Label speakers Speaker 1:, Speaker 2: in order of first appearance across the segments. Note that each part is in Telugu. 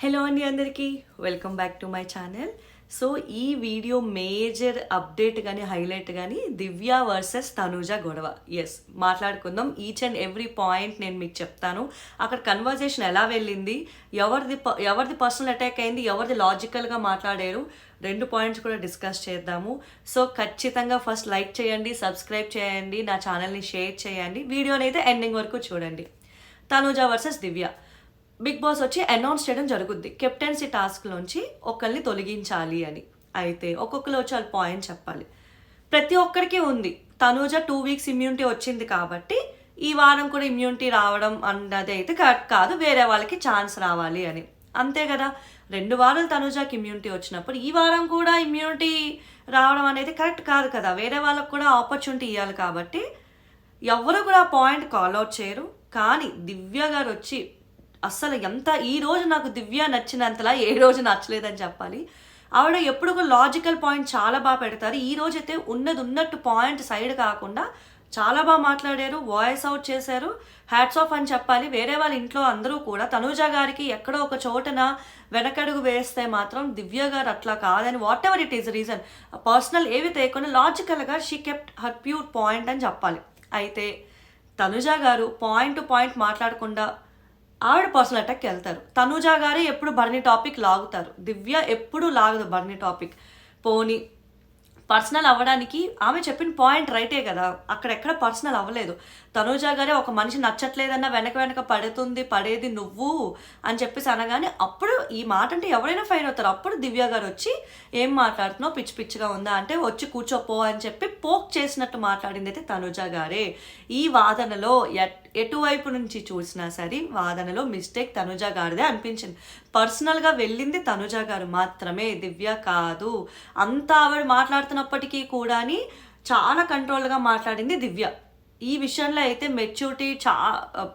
Speaker 1: హలో అండి అందరికీ welcome back to my channel. So ఈ వీడియో మేజర్ అప్డేట్ కానీ హైలైట్ కానీ దివ్య వర్సెస్ తనూజ గొడవ. ఎస్, మాట్లాడుకుందాం. ఈచ్ అండ్ ఎవ్రీ పాయింట్ నేను మీకు చెప్తాను. అక్కడ కన్వర్జేషన్ ఎలా వెళ్ళింది, ఎవరిది పర్సనల్ అటాక్ అయింది, ఎవరిది లాజికల్గా మాట్లాడారు, రెండు పాయింట్స్ కూడా డిస్కస్ చేద్దాము. సో ఖచ్చితంగా ఫస్ట్ లైక్ చేయండి, సబ్స్క్రైబ్ చేయండి, నా ఛానల్ని షేర్ చేయండి, వీడియోని అయితే ఎండింగ్ వరకు చూడండి. తనూజ వర్సెస్ దివ్య. బిగ్ బాస్ వచ్చి అనౌన్స్ చేయడం జరుగుద్ది, కెప్టెన్సీ టాస్క్లోంచి ఒకరిని తొలగించాలి అని. అయితే ఒక్కొక్కరు వచ్చి వాళ్ళ పాయింట్ చెప్పాలి. ప్రతి ఒక్కరికి ఉంది. తనూజ 2 weeks ఇమ్యూనిటీ వచ్చింది కాబట్టి ఈ వారం కూడా ఇమ్యూనిటీ రావడం అన్నది అయితే కరెక్ట్ కాదు, వేరే వాళ్ళకి ఛాన్స్ రావాలి అని. అంతే కదా, 2 వారాలు తనూజకి ఇమ్యూనిటీ వచ్చినప్పుడు ఈ వారం కూడా ఇమ్యూనిటీ రావడం అనేది కరెక్ట్ కాదు కదా, వేరే వాళ్ళకు కూడా ఆపర్చునిటీ ఇవ్వాలి. కాబట్టి ఎవరు కూడా పాయింట్ కాల్అవుట్ చేయరు. కానీ దివ్య గారు వచ్చి అస్సలు ఎంత ఈ రోజు నాకు దివ్య నచ్చినంతలా ఏ రోజు నచ్చలేదని చెప్పాలి. ఆవిడ ఎప్పుడు ఒక లాజికల్ పాయింట్ చాలా బాగా పెడతారు. ఈ రోజు అయితే ఉన్నట్టు పాయింట్ సైడ్ కాకుండా చాలా బాగా మాట్లాడారు, వాయిస్ అవుట్ చేశారు. హ్యాట్స్ ఆఫ్ అని చెప్పాలి. వేరే వాళ్ళ ఇంట్లో అందరూ కూడా తనూజ గారికి ఎక్కడో ఒక చోటన వెనకడుగు వేస్తే మాత్రం దివ్య గారు అట్లా కాదని, what ever it is reason, personal ఏవి తేయకుండా లాజికల్గా she kept her pure point అని చెప్పాలి. అయితే తనూజ గారు పాయింట్ టు పాయింట్ మాట్లాడకుండా ఆవిడ పర్సనల్ అటాక్కి వెళ్తారు. తనూజ గారే ఎప్పుడు భరణి టాపిక్ లాగుతారు, దివ్య ఎప్పుడు లాగదు భరణి టాపిక్. పోనీ పర్సనల్ అవ్వడానికి ఆమె చెప్పిన పాయింట్ రైటే కదా, అక్కడెక్కడ పర్సనల్ అవ్వలేదు. తనూజ గారే ఒక మనిషి నచ్చట్లేదన్నా వెనక పడేది నువ్వు అని చెప్పేసి అనగానే అప్పుడు ఈ మాట అంటే ఎవరైనా ఫైన్ అవుతారు. అప్పుడు దివ్య గారు వచ్చి ఏం మాట్లాడుతున్నావు, పిచ్చిగా ఉందా అంటే వచ్చి కూర్చోపో అని చెప్పి పోక్ చేసినట్టు మాట్లాడింది అయితే తనూజ గారే. ఈ వాదనలో ఎటువైపు నుంచి చూసినా సరే వాదనలో మిస్టేక్ తనూజ గారిదే అనిపించింది. పర్సనల్గా వెళ్ళింది తనూజ గారు మాత్రమే, దివ్య కాదు. అంతా ఆవిడ మాట్లాడుతున్నప్పటికీ కూడా చాలా కంట్రోల్గా మాట్లాడింది దివ్య. ఈ విషయంలో అయితే మెచ్యూరిటీ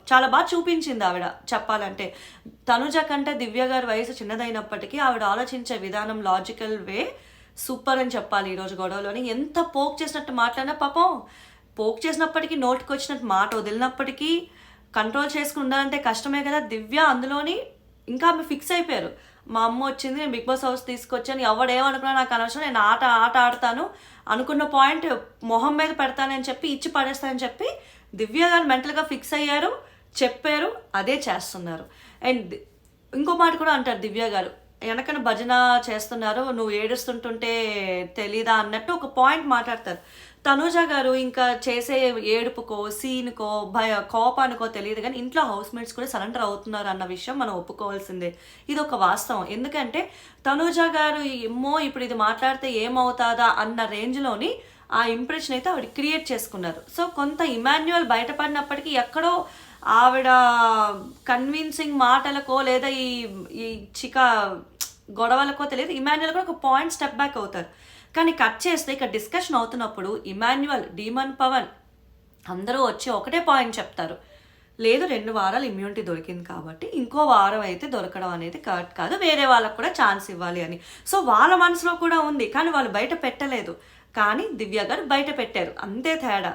Speaker 1: చాలా బాగా చూపించింది ఆవిడ. చెప్పాలంటే తనూజ కంటే దివ్య గారి వయసు చిన్నదైనప్పటికీ ఆవిడ ఆలోచించే విధానం, లాజికల్ వే సూపర్ అని చెప్పాలి. ఈరోజు గొడవలోని ఎంత పోక్ చేసినట్టు మాట్లాడినా, పాపం పోక్ చేసినప్పటికీ నోటికి వచ్చినట్టు మాట వదిలినప్పటికీ కంట్రోల్ చేసుకుని ఉండాలంటే కష్టమే కదా. దివ్య అందులోని ఇంకా ఆమె ఫిక్స్ అయిపోయారు. మా అమ్మ వచ్చింది, నేను బిగ్ బాస్ హౌస్ తీసుకొచ్చాను, ఎవడేమనుకున్నా నాకు అనవసరం, నేను ఆట ఆడతాను, అనుకున్న పాయింట్ మొహం మీద పెడతానని చెప్పి ఇచ్చి పడేస్తానని చెప్పి దివ్య గారు మెంటల్గా ఫిక్స్ అయ్యారు, చెప్పారు, అదే చేస్తున్నారు. అండ్ ఇంకో మాట కూడా అంటారు దివ్య గారు, వెనకన భజన చేస్తున్నారు, నువ్వు ఏడుస్తుంటుంటే తెలీదా అన్నట్టు ఒక పాయింట్ మాట్లాడతారు. తనూజ గారు ఇంకా చేసే ఏడుపుకో, సీన్కో, కోపానికో తెలియదు కానీ ఇంట్లో హౌస్ మేట్స్ కూడా సరెండర్ అవుతున్నారు అన్న విషయం మనం ఒప్పుకోవాల్సిందే. ఇది ఒక వాస్తవం. ఎందుకంటే తనూజ గారు ఏమో ఇప్పుడు ఇది మాట్లాడితే ఏమవుతాదా అన్న రేంజ్లోని ఆ ఇంప్రెషన్ అయితే ఆవిడ క్రియేట్ చేసుకున్నారు. సో కొంత ఇమాన్యుయల్ బయటపడినప్పటికీ ఎక్కడో ఆవిడ కన్విన్సింగ్ మాటలకో లేదా ఈ గొడవలకో తెలియదు, ఇమాన్యుయల్ కూడా ఒక పాయింట్ స్టెప్ బ్యాక్ అవుతారు. కానీ కట్ చేస్తే ఇక్కడ డిస్కషన్ అవుతున్నప్పుడు ఇమాన్యుయల్, డీమన్ పవన్ అందరూ వచ్చి ఒకటే పాయింట్ చెప్తారు, లేదు 2 వారాలు ఇమ్యూనిటీ దొరికింది కాబట్టి ఇంకో వారం అయితే దొరకడం అనేది కరెక్ట్ కాదు, వేరే వాళ్ళకు కూడా ఛాన్స్ ఇవ్వాలి అని. సో వాళ్ళ మనసులో కూడా ఉంది, కానీ వాళ్ళు బయట పెట్టలేదు. కానీ దివ్య గారు బయట పెట్టారు, అంతే తేడా.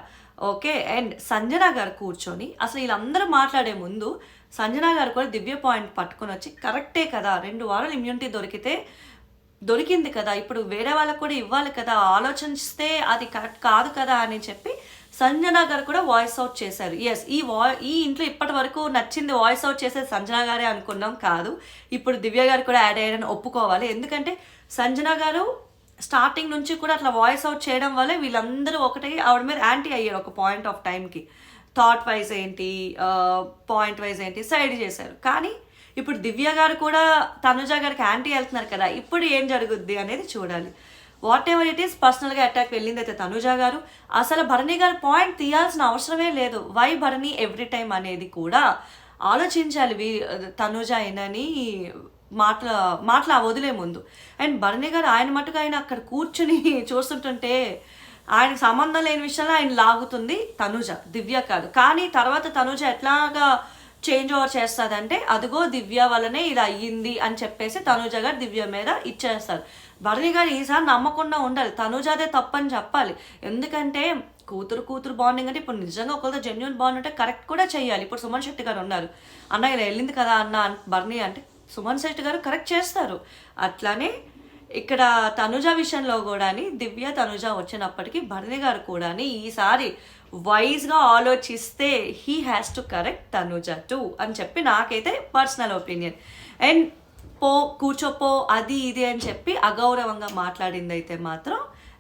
Speaker 1: ఓకే. అండ్ సంజన గారు కూర్చొని అసలు వీళ్ళందరూ మాట్లాడే ముందు సంజన గారు కూడా దివ్య పాయింట్ పట్టుకొని వచ్చి కరెక్టే కదా, 2 వారాలు ఇమ్యూనిటీ దొరికింది కదా, ఇప్పుడు వేరే వాళ్ళకు కూడా ఇవ్వాలి కదా, ఆలోచిస్తే అది కరెక్ట్ కాదు కదా అని చెప్పి సంజన గారు కూడా వాయిస్ అవుట్ చేశారు. ఎస్, ఈ ఇంట్లో ఇప్పటి వరకు నచ్చింది వాయిస్ అవుట్ చేసేది సంజన గారే అనుకున్నాం, కాదు ఇప్పుడు దివ్య గారు కూడా యాడ్ అయ్యారని ఒప్పుకోవాలి. ఎందుకంటే సంజన గారు స్టార్టింగ్ నుంచి కూడా అట్లా వాయిస్ అవుట్ చేయడం వల్లే వీళ్ళందరూ ఒకటే ఆవిడ మీద యాంటీ అయ్యారు. ఒక పాయింట్ ఆఫ్ టైంకి థాట్ వైజ్ ఏంటి, పాయింట్ వైజ్ ఏంటి సైడ్ చేశారు. కానీ ఇప్పుడు దివ్య గారు కూడా తనూజ గారికి యాంటీ వెళ్తున్నారు కదా, ఇప్పుడు ఏం జరుగుద్ది అనేది చూడాలి. వాట్ ఎవర్ ఇట్ ఈస్, పర్సనల్గా అటాక్ వెళ్ళింది అయితే తనూజ గారు. అసలు భరణి గారు పాయింట్ తీయాల్సిన అవసరమే లేదు. వై భరణి ఎవ్రీ టైం అనేది కూడా ఆలోచించాలి తనూజ అయినని మాటలు వదిలే ముందు. అండ్ భరణి గారు ఆయన మటుకు ఆయన అక్కడ కూర్చుని చూస్తుంటుంటే ఆయనకు సంబంధం లేని విషయంలో ఆయన లాగుతుంది తనూజ, దివ్య కాదు. కానీ తర్వాత తనూజ ఎట్లాగా చేంజ్ ఓవర్ చేస్తుందంటే అదిగో దివ్య వల్లనే ఇలా అయ్యింది అని చెప్పేసి తనూజ గారు దివ్య మీద ఇచ్చేస్తారు. భరణి గారు ఈసారి నమ్మకుండా ఉండాలి, తనూజదే తప్పని చెప్పాలి. ఎందుకంటే కూతురు బాండింగ్ అంటే ఇప్పుడు నిజంగా ఒకరితో జెన్యున్ బాండ్ ఉంటే కరెక్ట్ కూడా చేయాలి. ఇప్పుడు సుమన్ శెట్టి గారు ఉన్నారు, అన్న ఇలా వెళ్ళింది కదా అన్న భరణి అంటే సుమన్ శెట్టి గారు కరెక్ట్ చేస్తారు. అట్లానే ఇక్కడ తనుజ విషయంలో కూడా దివ్య తనుజ వచ్చినప్పటికీ భరణి గారు కూడా ఈసారి వైజ్గా ఆలోచిస్తే he has to correct Tanuja two అని చెప్పి నాకైతే పర్సనల్ ఒపీనియన్. అండ్ కూర్చోపో అది ఇది అని చెప్పి అగౌరవంగా మాట్లాడింది అయితే మాత్రం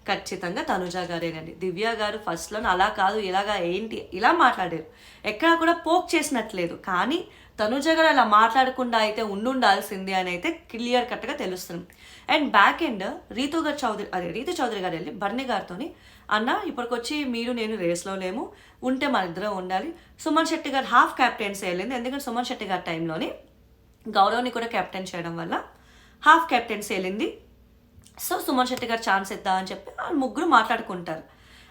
Speaker 1: ఖచ్చితంగా తనుజ గారేనండి. దివ్య గారు ఫస్ట్లో అలా కాదు ఇలాగా ఏంటి ఇలా మాట్లాడారు, ఎక్కడా కూడా పోక్ చేసినట్లేదు. కానీ తనుజ గారు అలా మాట్లాడకుండా అయితే ఉండాల్సింది అని అయితే క్లియర్ కట్గా తెలుస్తుంది. And back end Reethu Chowdary గారు వెళ్ళి భరణి గారితో అన్న ఇప్పటికొచ్చి మీరు నేను రేస్లో లేము, ఉంటే మన ఇద్దరం ఉండాలి. సుమన్ శెట్టి గారు హాఫ్ క్యాప్టెన్సీ వెళ్ళింది, ఎందుకంటే సుమన్ శెట్టి గారి టైంలోని గౌరవ్ని కూడా కెప్టెన్ చేయడం వల్ల హాఫ్ కెప్టెన్సీ వెళ్ళింది. సో సుమన్ శెట్టి గారు ఛాన్స్ ఇద్దాం అని చెప్పి వాళ్ళు ముగ్గురు మాట్లాడుకుంటారు.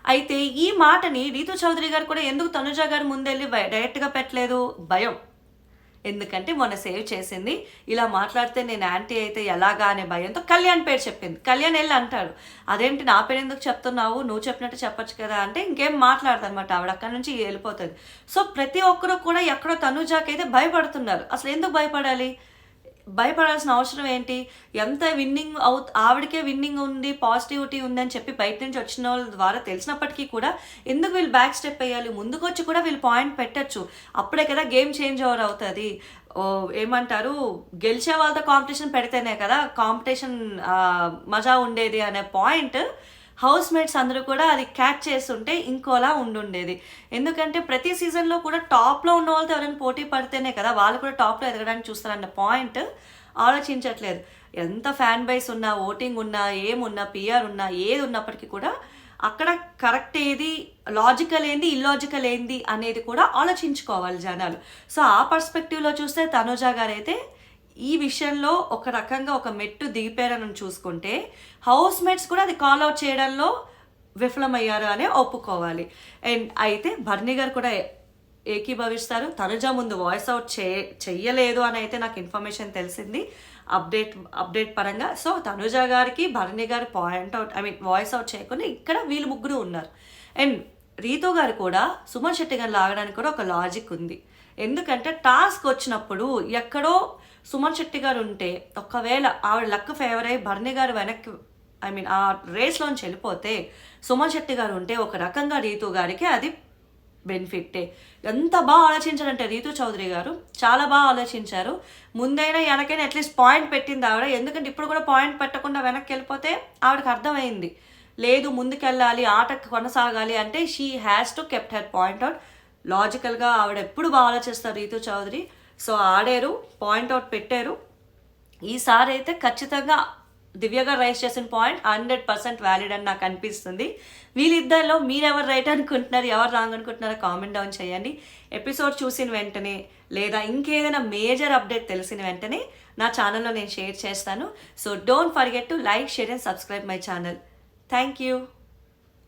Speaker 1: అయితే ఈ మాటని రీతు చౌదరి గారు కూడా ఎందుకు తనుజ గారు ముందెళ్ళి డైరెక్ట్గా పెట్టలేదు? భయం. ఎందుకంటే మొన్న సేవ్ చేసింది, ఇలా మాట్లాడితే నేను యాంటీ అయితే ఎలాగా అనే భయంతో కళ్యాణ్ పేరు చెప్పింది. కళ్యాణ్ వెళ్ళి అంటాడు, అదేంటి నా పేరు ఎందుకు చెప్తున్నావు, నువ్వు చెప్పినట్టు చెప్పొచ్చు కదా అంటే ఇంకేం మాట్లాడదనమాట ఆవిడ, అక్కడి నుంచి వెళ్ళిపోతుంది. సో ప్రతి ఒక్కరు కూడా ఎక్కడో తనుజాకైతే భయపడుతున్నారు. అసలు ఎందుకు భయపడాలి? భయపడాల్సిన అవసరం ఏంటి? ఎంత విన్నింగ్ ఆవిడకే విన్నింగ్ ఉంది, పాజిటివిటీ ఉందని చెప్పి బయట నుంచి వచ్చిన వాళ్ళ ద్వారా తెలిసినప్పటికీ కూడా ఎందుకు వీళ్ళు బ్యాక్ స్టెప్ వేయాలి? ముందుకు వచ్చి కూడా వీళ్ళు పాయింట్ పెట్టచ్చు, అప్పుడే కదా గేమ్ చేంజ్ ఓవర్ అవుతుంది. ఏమంటారు, గెలిచే వాళ్ళతో కాంపిటీషన్ పెడితేనే కదా కాంపిటీషన్ మజా ఉండేది అనే పాయింట్ హౌస్ మేట్స్ అందరూ కూడా అది క్యాచ్ చేస్తుంటే ఇంకోలా ఉండుండేది. ఎందుకంటే ప్రతి సీజన్లో కూడా టాప్లో ఉన్న వాళ్ళతో ఎవరైనా పోటీ పడితేనే కదా వాళ్ళు కూడా టాప్లో ఎదగడానికి చూస్తారన్న పాయింట్ ఆలోచించట్లేదు. ఎంత ఫ్యాన్ బేస్ ఉన్నా, ఓటింగ్ ఉన్నా, ఏమున్నా, పిఆర్ ఉన్నా, ఏది ఉన్నప్పటికీ కూడా అక్కడ కరెక్ట్ ఏది, లాజికల్ ఏంది, ఇల్లాజికల్ ఏంది అనేది కూడా ఆలోచించుకోవాలి జనాలు. సో ఆ పర్స్పెక్టివ్లో చూస్తే తనుజ గారు అయితే ఈ విషయంలో ఒక రకంగా ఒక మెట్టు దిగిపోయారని చూసుకుంటే హౌస్ మేట్స్ కూడా అది కాల్ అవుట్ చేయడంలో విఫలమయ్యారు అనే ఒప్పుకోవాలి. అండ్ అయితే భరణి గారు కూడా ఏకీభవిస్తారు, తనుజ ముందు వాయిస్ అవుట్ చెయ్యలేదు అని అయితే నాకు ఇన్ఫర్మేషన్ తెలిసింది అప్డేట్ పరంగా. సో తనుజ గారికి భరణి గారు వాయిస్ అవుట్ చేయకుండా ఇక్కడ వీళ్ళు ముగ్గురు ఉన్నారు. అండ్ రీతు గారు కూడా సుమన్ శెట్టి గారు లాగడానికి కూడా ఒక లాజిక్ ఉంది. ఎందుకంటే టాస్క్ వచ్చినప్పుడు ఎక్కడో సుమన్ శెట్టి గారు ఉంటే ఒకవేళ ఆవిడ లక్ ఫేవర్ అయ్యి భరణి గారు వెనక్కి ఆ రేస్లోంచి వెళ్ళిపోతే సుమన్ శెట్టి గారు ఉంటే ఒక రకంగా రీతు గారికి అది బెనిఫిట్టే. ఎంత బాగా ఆలోచించారంటే రీతు చౌదరి గారు చాలా బాగా ఆలోచించారు. ముందైనా వెనకైనా అట్లీస్ట్ పాయింట్ పెట్టింది ఆవిడ. ఎందుకంటే ఇప్పుడు కూడా పాయింట్ పెట్టకుండా వెనక్కి వెళ్ళిపోతే ఆవిడకి అర్థమైంది, లేదు ముందుకెళ్ళాలి, ఆట కొనసాగాలి అంటే she has to kept her point out. లాజికల్గా ఆవిడ ఎప్పుడు బాగా ఆలోచిస్తారు రీతు చౌదరి. సో ఆడారు, పాయింట్ అవుట్ పెట్టారు. ఈసారి అయితే ఖచ్చితంగా దివ్య గారు రైస్ చేసిన పాయింట్ 100% వ్యాలిడ్ అని నాకు అనిపిస్తుంది. వీళ్ళిద్దరిలో మీరెవరు రైట్ అనుకుంటున్నారు, ఎవరు రాంగ్ అనుకుంటున్నారో కామెంట్ డౌన్ చేయండి. ఎపిసోడ్ చూసిన వెంటనే లేదా ఇంకేదైనా మేజర్ అప్డేట్ తెలిసిన వెంటనే నా ఛానల్లో నేను షేర్ చేస్తాను. So don't forget to like, share and subscribe my channel. Thank you.